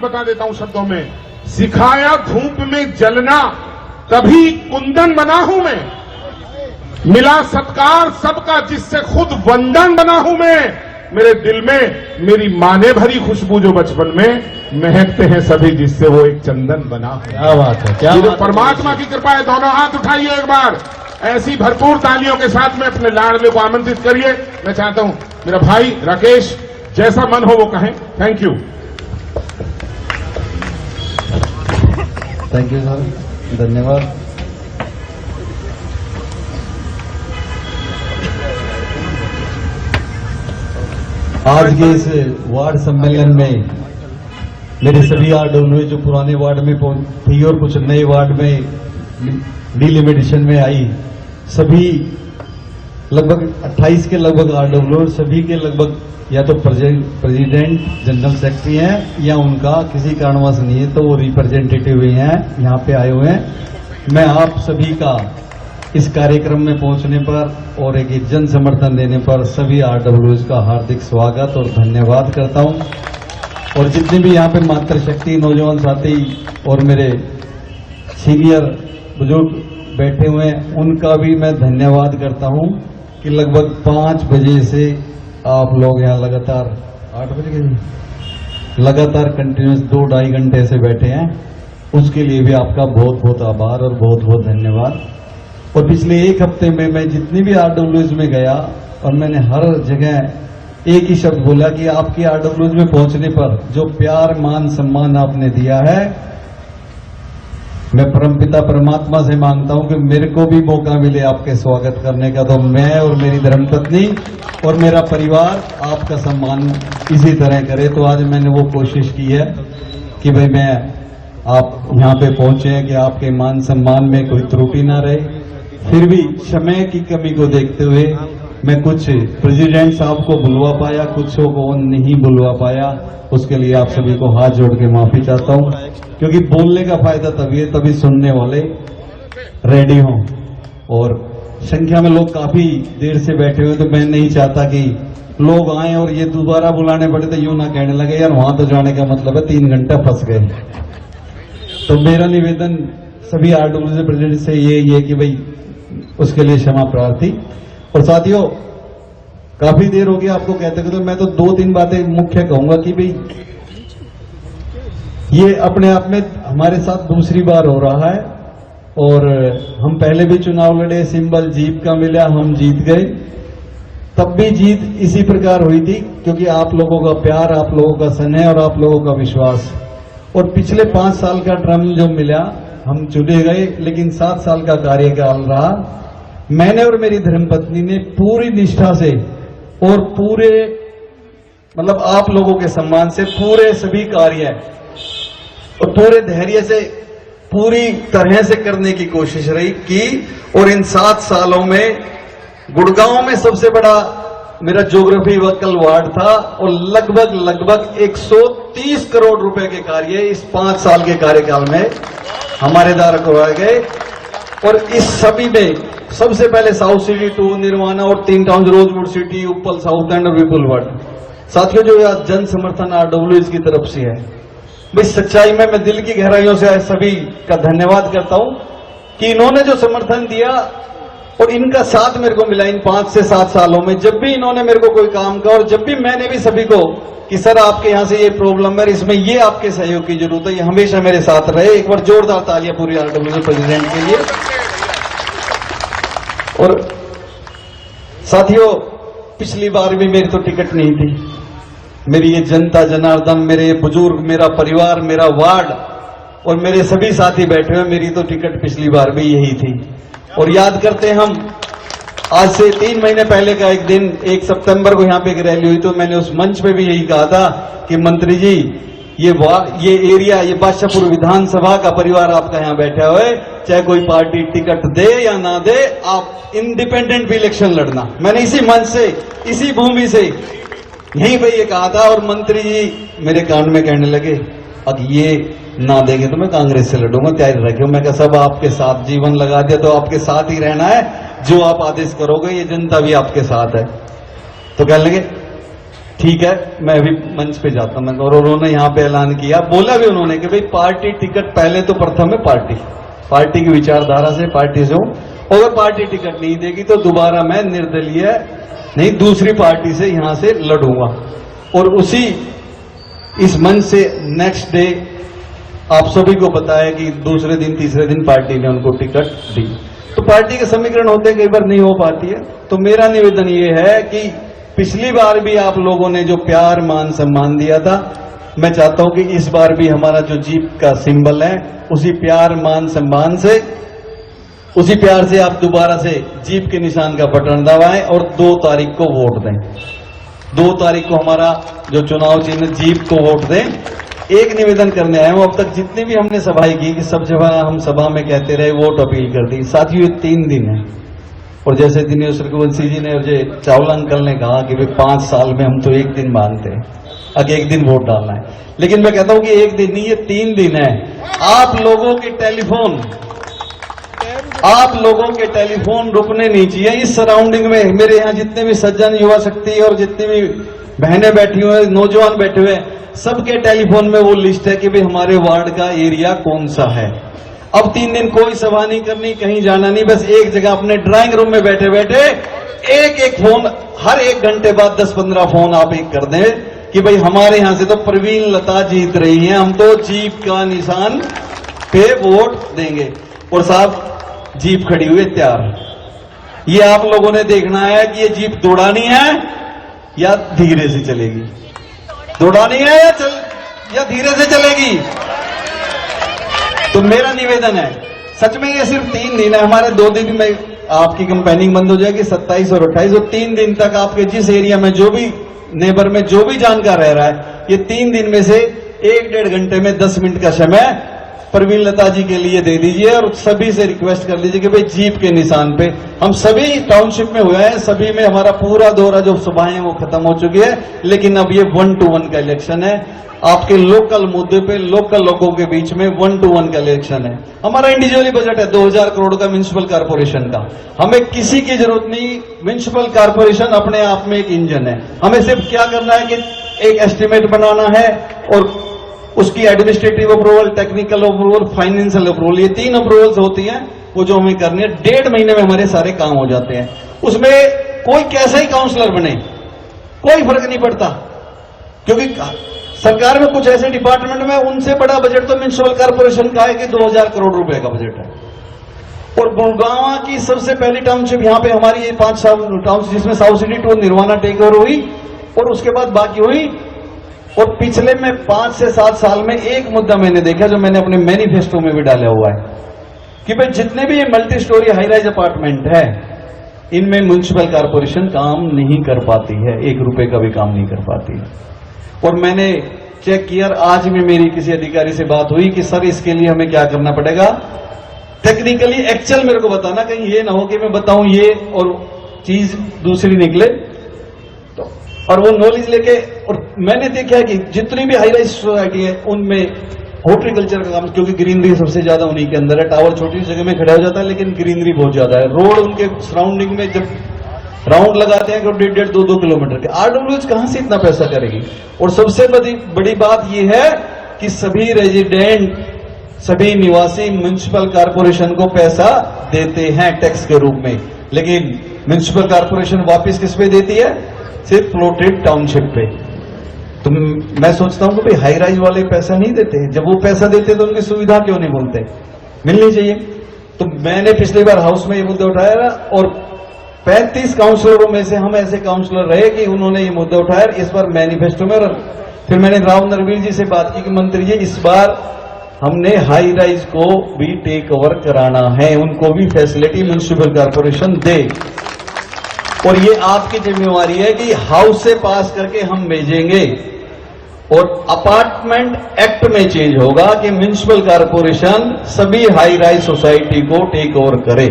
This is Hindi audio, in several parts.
बता देता हूं शब्दों में, सिखाया धूप में जलना तभी कुंदन बना हूं मैं, मिला सत्कार सबका जिससे खुद वंदन बना हूं मैं, मेरे दिल में मेरी मां ने भरी खुशबू जो बचपन में महकते हैं सभी जिससे वो एक चंदन बना है। क्या बात है, क्या बात परमात्मा की कृपा है। दोनों हाथ उठाइए एक बार, ऐसी भरपूर तालियों के साथ में अपने लाडले को आमंत्रित करिए। मैं चाहता हूं मेरा भाई राकेश जैसा मन हो वो कहें। Thank you. Thank you sir, धन्यवाद। आज के इस वार्ड सम्मेलन में मेरे सभी आरडब्ल्यू जो पुराने वार्ड में थी और कुछ नए वार्ड में डिलिमिटेशन में आई, सभी लगभग 28 के लगभग आरडब्ल्यू, सभी के लगभग या तो प्रेसिडेंट जनरल सेक्रेटरी हैं या उनका किसी कारणवश नहीं है तो वो रिप्रेजेंटेटिव हुए हैं, यहाँ पे आए हुए हैं। मैं आप सभी का इस कार्यक्रम में पहुंचने पर और एक जन समर्थन देने पर सभी आरडब्ल्यूज का हार्दिक स्वागत और धन्यवाद करता हूं। और जितने भी यहाँ पे मातृशक्ति नौजवान साथी और मेरे सीनियर बुजुर्ग बैठे हुए हैं उनका भी मैं धन्यवाद करता हूं कि लगभग 5 बजे से आप लोग यहाँ लगातार 8 बजे के लगातार कंटिन्यूस 2-2.5 घंटे से बैठे हैं, उसके लिए भी आपका बहुत बहुत आभार और बहुत बहुत धन्यवाद। और पिछले 1 हफ्ते में मैं जितनी भी आरडब्ल्यूज में गया और मैंने हर जगह एक ही शब्द बोला कि आपकी आरडब्ल्यूज में पहुंचने पर जो प्यार मान सम्मान आपने दिया है, मैं परमपिता परमात्मा से मांगता हूं कि मेरे को भी मौका मिले आपके स्वागत करने का, तो मैं और मेरी धर्मपत्नी और मेरा परिवार आपका सम्मान इसी तरह करे। तो आज मैंने वो कोशिश की है कि भाई मैं आप यहाँ पे पहुंचे कि आपके मान सम्मान में कोई त्रुटि ना रहे। फिर भी समय की कमी को देखते हुए मैं कुछ प्रेसिडेंट साहब को बुलवा पाया, कुछ को नहीं बुलवा पाया, उसके लिए आप सभी को हाथ जोड़ के माफी चाहता हूं, क्योंकि बोलने का फायदा तभी है तभी सुनने वाले रेडी हों। और संख्या में लोग काफी देर से बैठे हुए, तो मैं नहीं चाहता कि लोग आए और ये दोबारा बुलाने पड़े तो यूं ना कहने लगे यार वहां तो जाने का मतलब है 3 घंटा फंस गए। तो मेरा निवेदन सभी आरडब्ल्यू प्रेसिडेंट से ये कि भाई उसके लिए क्षमा प्रार्थी। और साथियों, काफी देर हो गया आपको कहते तो मैं तो 2-3 बातें मुख्य कहूंगा कि भाई ये अपने आप में हमारे साथ दूसरी बार हो रहा है और हम पहले भी चुनाव लड़े, सिंबल जीप का मिला, हम जीत गए, तब भी जीत इसी प्रकार हुई थी क्योंकि आप लोगों का प्यार, आप लोगों का स्नेह और आप लोगों का विश्वास। और पिछले 5 साल का टर्म जो मिला, हम चुने गए लेकिन 7 साल का कार्यकाल रहा। मैंने और मेरी धर्मपत्नी ने पूरी निष्ठा से और पूरे मतलब आप लोगों के सम्मान से पूरे सभी कार्य और पूरे धैर्य से पूरी तरह से करने की कोशिश रही की। और इन 7 सालों में गुड़गांव में सबसे बड़ा मेरा ज्योग्राफी वकल वार्ड था और लगभग 130 करोड़ रुपए के कार्य इस 5 साल के कार्यकाल में हमारे द्वारा करवाए गए। और इस सभी में सबसे पहले साउथ सिटी 2 निर्वाणा और 3 टाउन रोजवुड सिटी, उपल साउथ एंड और विपुलवाड़। साथियों, जो यह जन समर्थन आरडब्ल्यूज की तरफ से है, भाई सच्चाई में मैं दिल की गहराइयों से सभी का धन्यवाद करता हूं कि इन्होंने जो समर्थन दिया और इनका साथ मेरे को मिला इन 5 से 7 सालों में। जब भी इन्होंने मेरे को कोई काम कहा और जब भी मैंने भी सभी को कि सर आपके यहां से ये प्रॉब्लम है, इसमें ये आपके सहयोग की जरूरत है, ये हमेशा मेरे साथ रहे। एक बार जोरदार तालियां पूरी आरडब्ल्यू प्रेसिडेंट के लिए। और साथियों, पिछली बार भी मेरी तो टिकट नहीं थी। मेरी ये जनता जनार्दन, मेरे बुजुर्ग, मेरा परिवार, मेरा वार्ड और मेरे सभी साथी बैठे हुए, मेरी तो टिकट पिछली बार भी यही थी। और याद करते हैं हम, आज से 3 महीने पहले का एक दिन 1 सितंबर को यहाँ पे एक रैली हुई, तो मैंने उस मंच पे भी यही कहा था कि मंत्री जी ये एरिया, ये बादशाहपुर विधानसभा का परिवार आपका यहाँ बैठा हुआ है, चाहे कोई पार्टी टिकट दे या ना दे, आप इंडिपेंडेंट भी इलेक्शन लड़ना। मैंने इसी मंच से, इसी भूमि से यहीं पे ये कहा था। और मंत्री जी मेरे कान में कहने लगे अब ये ना देंगे तो मैं कांग्रेस से लड़ूंगा, तैयारी रखियो। मैं कहा सब आपके साथ, जीवन लगा दिया तो आपके साथ ही रहना है, जो आप आदेश करोगे, ये जनता भी आपके साथ है। तो कहने लगे ठीक है मैं अभी मंच पे जाता हूं। और उन्होंने यहाँ पे ऐलान किया, बोला भी उन्होंने कि भाई पार्टी टिकट पहले तो प्रथम है पार्टी की विचारधारा से पार्टी से हूं, अगर पार्टी टिकट नहीं देगी तो दोबारा मैं निर्दलीय नहीं दूसरी पार्टी से यहां से लड़ूंगा। और उसी इस मंच से नेक्स्ट डे आप सभी को बताया कि दूसरे दिन तीसरे दिन पार्टी ने उनको टिकट दी। तो पार्टी के समीकरण होते हैं, कई बार नहीं हो पाती है। तो मेरा निवेदन ये है कि पिछली बार भी आप लोगों ने जो प्यार मान सम्मान दिया था, मैं चाहता हूं कि इस बार भी हमारा जो जीप का सिंबल है उसी प्यार मान सम्मान से, उसी प्यार से आप दोबारा से जीप के निशान का बटन दबाएं और 2 तारीख को वोट दें। 2 तारीख को हमारा जो चुनाव चिन्ह जीप को वोट दें। एक निवेदन करने आए हूं, अब तक जितनी भी हमने सभाएं की कि सब जगह हम सभा में कहते रहे वोट अपील कर दी। साथियों ये 3 दिन है, और जैसे दिनेश रघुवंशी जी ने और जे चावला अंकल ने कहा कि भाई 5 साल में हम तो 1 दिन मानते हैं, अब 1 दिन वोट डालना है। लेकिन मैं कहता हूं कि 1 दिन नहीं, ये 3 दिन है। आप लोगों के टेलीफोन रुकने नहीं चाहिए। इस सराउंडिंग में मेरे यहाँ जितने भी सज्जन युवा शक्ति और जितने भी बहनें बैठी हुए हैं, नौजवान बैठे हुए हैं, सबके टेलीफोन में वो लिस्ट है कि भाई हमारे वार्ड का एरिया कौन सा है। अब 3 दिन कोई सभा नहीं करनी, कहीं जाना नहीं, बस एक जगह अपने ड्राइंग रूम में बैठे बैठे एक फोन, हर 1 घंटे बाद 10-15 फोन आप एक कर दें कि भाई हमारे यहां से तो प्रवीण लता जीत रही हैं, हम तो जीप का निशान पे वोट देंगे। और साहब जीप खड़ी हुई है तैयार, ये आप लोगों ने देखना है कि ये जीप दौड़ानी है या धीरे से चलेगी, दौड़ानी है या धीरे से चलेगी। तो मेरा निवेदन है, सच में ये सिर्फ 3 दिन है, हमारे 2 दिन में आपकी कंपेनिंग बंद हो जाएगी, 27 और 28, और 3 दिन तक आपके जिस एरिया में जो भी नेबर में जो भी जानकार रह रहा है, ये 3 दिन में से 1-1.5 घंटे में 10 मिनट का समय प्रवीण लता जी के लिए दे दीजिए। और सभी से रिक्वेस्ट कर लीजिए कि भाई जीप के निशान पे हम सभी टाउनशिप में हुए हैं, सभी में हमारा पूरा दौरा जो सभाएं वो खत्म हो चुकी है, लेकिन अब ये 1 to 1 का इलेक्शन है। आपके लोकल मुद्दे पे लोकल लोगों के बीच में 1 to 1 का इलेक्शन है। हमारा इंडिविजुअली बजट है 2000 करोड़ का म्युनिसिपल कारपोरेशन का, हमें किसी की जरूरत नहीं। म्युनिसिपल कारपोरेशन अपने आप में एक इंजन है, हमें सिर्फ क्या करना है कि एक एस्टिमेट बनाना है और उसकी administrative approval, technical approval, financial approval, ये 3 अप्रूवल्स होती हैं, वो जो हमें करनी है। 1.5 महीने में हमारे सारे काम हो जाते हैं। उसमें कोई कैसा ही काउंसलर बने कोई फर्क नहीं पड़ता, क्योंकि सरकार में कुछ ऐसे डिपार्टमेंट में उनसे बड़ा बजट तो म्युनिसिपल कारपोरेशन का है कि 2000 करोड़ रुपए का बजट है। और गुड़गांव की सबसे पहली टाउनशिप यहाँ पे हमारी ये 5 टाउनशिप, जिसमें south city 2 nirvana take over हुई और उसके बाद बाकी हुई। और पिछले में 5 से 7 साल में एक मुद्दा मैंने देखा जो मैंने अपने मैनिफेस्टो में भी डाला हुआ है कि भाई जितने भी ये multi storey high rise apartment है, इनमें म्युनिसिपल कारपोरेशन काम नहीं कर पाती है, 1 रुपए का भी काम नहीं कर पाती है। और मैंने चेक किया, आज भी मेरी किसी अधिकारी से बात हुई कि सर इसके लिए हमें क्या करना पड़ेगा, टेक्निकली एक्चुअल मेरे को बताना, कहीं ये ना हो कि मैं बताऊं ये और चीज दूसरी निकले। तो और वो नॉलेज लेके, और मैंने देखा है कि जितनी भी हाई राइज सोसाइटी है उनमें हॉर्टिकल्चर का काम, क्योंकि ग्रीनरी सबसे ज्यादा उन्हीं के अंदर है। टावर छोटी जगह में खड़ा हो जाता है लेकिन ग्रीनरी बहुत ज्यादा है। रोड उनके सराउंडिंग में जब राउंड लगाते हैं कि 1.5-2 किलोमीटर के, आरडब्ल्यूएच कहां से इतना पैसा करेगी। और सबसे बड़ी बात यह है कि सभी रेजिडेंट, सभी निवासी म्युनिसिपल कारपोरेशन को पैसा देते हैं टैक्स के रूप में, लेकिन म्युनिसिपल कारपोरेशन वापस किस पे देती है, सिर्फ प्लॉटेड टाउनशिप पे। तो मैं सोचता हूं कि भाई हाई राइज वाले पैसा नहीं देते, जब वो पैसा देते तो उनकी सुविधा क्यों नहीं बोलते, मिलनी चाहिए। तो मैंने पिछली बार हाउस में ये मुद्दा उठाया था और 35 काउंसलरों में से हम ऐसे काउंसलर रहे कि उन्होंने ये मुद्दा उठाया इस बार मैनिफेस्टो में। और फिर मैंने राव नरवीर जी से बात की कि मंत्री जी इस बार हमने हाई राइज को भी टेक ओवर कराना है, उनको भी फैसिलिटी म्युनिसिपल कारपोरेशन दे। और ये आपकी जिम्मेवारी है कि हाउस से पास करके हम भेजेंगे और अपार्टमेंट एक्ट में चेंज होगा कि म्युनिसिपल कारपोरेशन सभी हाई राइज सोसाइटी को टेक ओवर करे।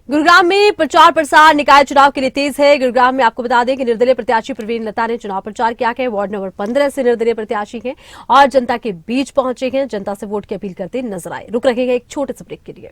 गुरुग्राम में प्रचार प्रसार निकाय चुनाव के लिए तेज है। गुरुग्राम में आपको बता दें कि निर्दलीय प्रत्याशी प्रवीण लता ने चुनाव प्रचार किया है। वार्ड नंबर 15 से निर्दलीय प्रत्याशी हैं और जनता के बीच पहुंचे हैं, जनता से वोट की अपील करते नजर आए। रुक रखेंगे एक छोटे से ब्रेक के लिए।